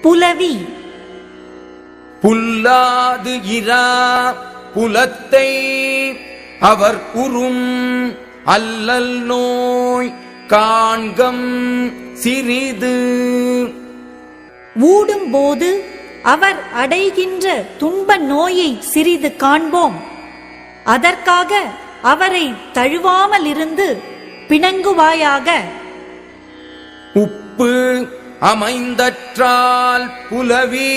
புலவி. புல்லாது இரா புலத்தை அவர் உறும் அல்லல் நோய் காண்கம் சிறிது. ஊடும்போது அவர் அடைகின்ற துன்ப நோயை சிறிது காண்போம். அதற்காக அவரை தழுவாமல் இருந்து பிணங்குவாயாக. உப்பு அமைந்தற்றால் புலவி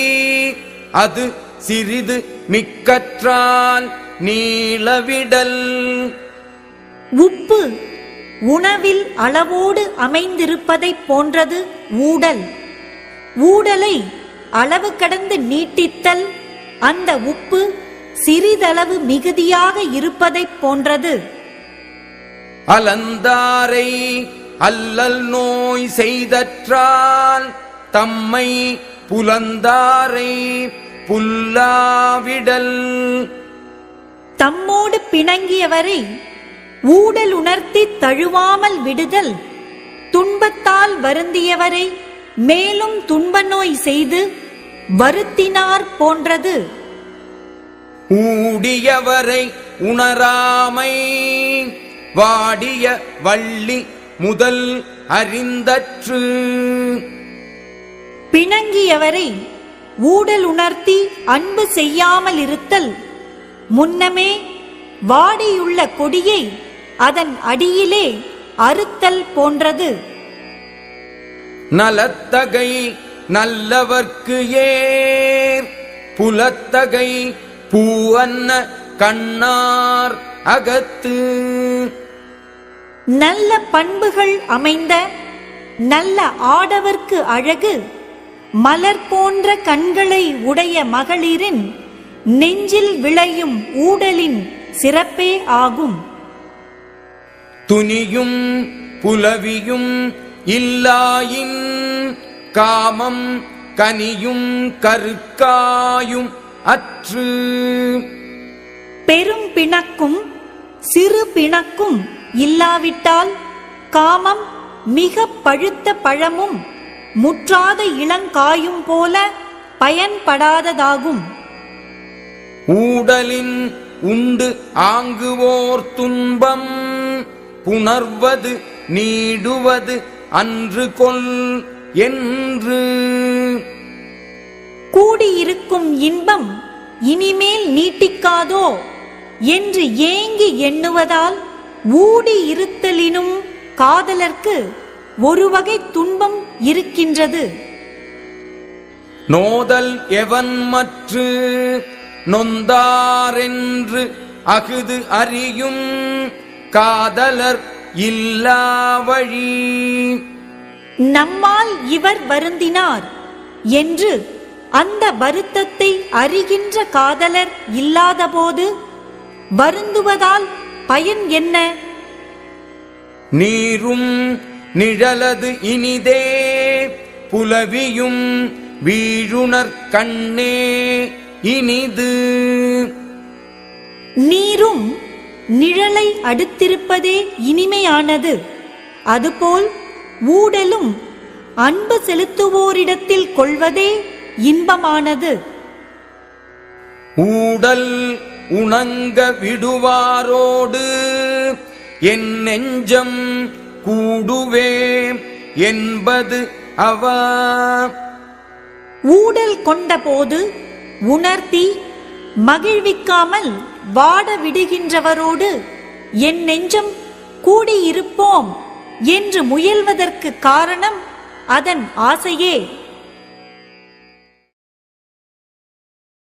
அது சிறிது மிக்கற்றால் நீளவிடல். உப்பு உணவில் அளவோடு அமைந்திருப்பதைப் போன்றது ஊடல். ஊடலை அளவு கடந்து நீட்டித்தல் அந்த உப்பு சிறிதளவு மிகுதியாக இருப்பதைப் போன்றது. அலந்தாரை அல்லல் நோய் செய்தற்றால் தம்மை புலந்தாரை புல்லாவிடல். தம்மோடு பிணங்கியவரை ஊடல் உணர்த்தி தழுவாமல் விடுதல் துன்பத்தால் வருந்தியவரை மேலும் துன்ப நோய் செய்து வருத்தினார் போன்றது. ஊடியவரை உணராமை வாடிய வள்ளி முதல் அறிந்தற்று. பிணங்கியவரை ஊடல் உணர்த்தி அன்பு செய்யாமல் இருத்தல் முன்னமே வாடியுள்ள கொடியை அதன் அடியிலே அறுத்தல் போன்றது. நலத்தகை நல்லவர்க்கு ஏர் புலத்தகை பூவன்ன கண்ணார் அகத்து. நல்ல பண்புகள் அமைந்த நல்ல ஆடவர்க்கு அழகு மலர் போன்ற கண்களை உடைய மகளிரின் நெஞ்சில் விளையும் ஊடலின் சிறப்பே ஆகும். துனியும் புலவியும் இல்லாயின் காமம் கனியும் கருக்காயும் அற்று. பெரும் பிணக்கும் சிறு பிணக்கும் இல்லாவிட்டால் காமம் மிக பழுத்த பழமும் முற்றாத இளங்காயும் போல பயன்படாததாகும். ஊடலின் உண்டு ஆங்குவோர் துன்பம் புணர்வது நீடுவது அன்று கொல் என்று. கூடியிருக்கும் இன்பம் இனிமேல் நீட்டிக்காதோ என்று ஏங்கி எண்ணுவதால் ஊடி இருத்தலினும் காதலர்க்கு ஒரு வகை துன்பம் இருக்கின்றது. நோதல் எவன் மற்று நொந்தாரென்று அகுது அறியும் காதலர் இல்லா வழி. நம்மால் இவர் வருந்தினார் என்று அந்த வருத்தத்தை அறிகின்ற காதலர் இல்லாதபோது வருந்துவதால் பயன் என்ன? நீரும் நிழலது இனிதே புலவியும் வீழுணர் கண்ணே இனிது. நீரும் நிழலை அடுத்திருப்பதே இனிமையானது. அதுபோல் ஊடலும் அன்பு செலுத்துவோரிடத்தில் கொள்வதே இன்பமானது. ஊடல் உணங்க விடுவாரோடு என் நெஞ்சம் கூடுவேம் என்பது அவா. ஊடல் கொண்டபோது உணர்த்தி மகிழ்விக்காமல் வாட விடுகின்றவரோடு என் நெஞ்சம் கூடியிருப்போம் என்று முயல்வதற்கு காரணம் அதன் ஆசையே.